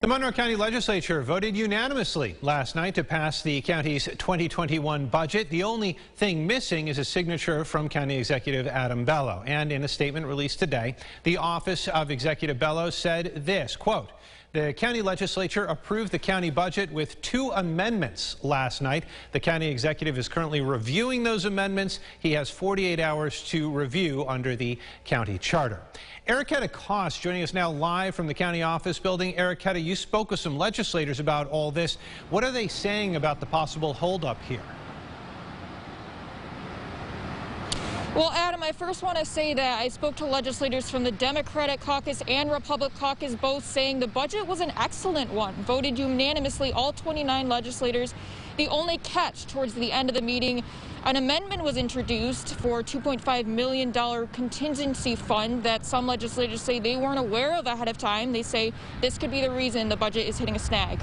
The Monroe County Legislature voted unanimously last night to pass the county's 2021 budget. The only thing missing is a signature from County Executive Adam Bello. And in a statement released today, the Office of Executive Bello said this, quote, "The county legislature approved the county budget with 2 amendments last night. The county executive is currently reviewing those amendments. He has 48 hours to review under the county charter." Ericketta Koss joining us now live from the county office building. Ericketta, you spoke with some legislators about all this. What are they saying about the possible holdup here? Well, Adam, I first want to say that I spoke to legislators from the Democratic caucus and Republican caucus, both saying the budget was an excellent one, voted unanimously, all 29 legislators. The only catch towards the end of the meeting, an amendment was introduced for a $2.5 million contingency fund that some legislators say they weren't aware of ahead of time. They say this could be the reason the budget is hitting a snag.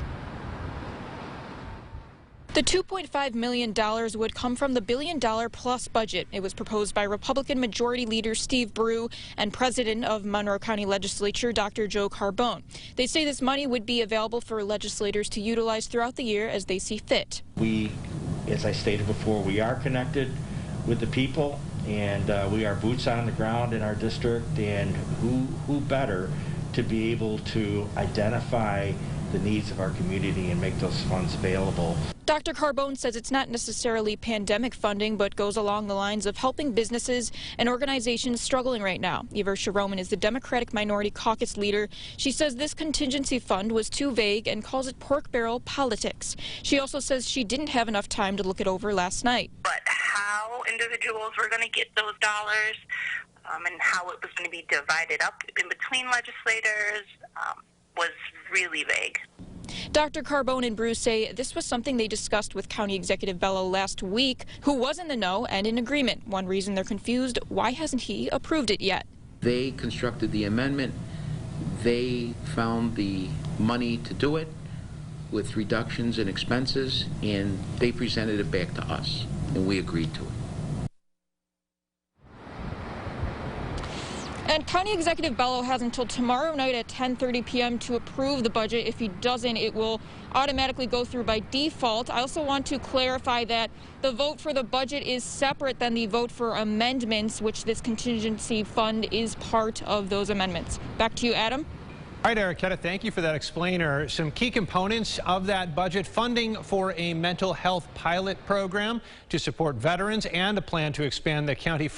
The $2.5 million would come from the $1 billion-plus budget. It was proposed by Republican Majority Leader Steve Brew and President of Monroe County Legislature, Dr. Joe Carbone. They say this money would be available for legislators to utilize throughout the year as they see fit. We, as I stated before, we are connected with the people, and we are boots on the ground in our district, and who better to be able to identify the needs of our community and make those funds available. Dr. Carbone says it's not necessarily pandemic funding, but goes along the lines of helping businesses and organizations struggling right now. Eversha Roman is the Democratic Minority Caucus leader. She says this contingency fund was too vague and calls it pork barrel politics. She also says she didn't have enough time to look it over last night. But how individuals were going to get those dollars and how it was going to be divided up in between legislators was really vague. Dr. Carbone and Bruce say this was something they discussed with County Executive Bello last week, who was in the know and in agreement. One reason they're confused, why hasn't he approved it yet? They constructed the amendment. They found the money to do it with reductions in expenses, and they presented it back to us, and we agreed to it. And County Executive Bello has until tomorrow night at 10:30 p.m. to approve the budget. If he doesn't, it will automatically go through by default. I also want to clarify that the vote for the budget is separate than the vote for amendments, which this contingency fund is part of those amendments. Back to you, Adam. All right, Ericketta, thank you for that explainer. Some key components of that budget: funding for a mental health pilot program to support veterans and a plan to expand the county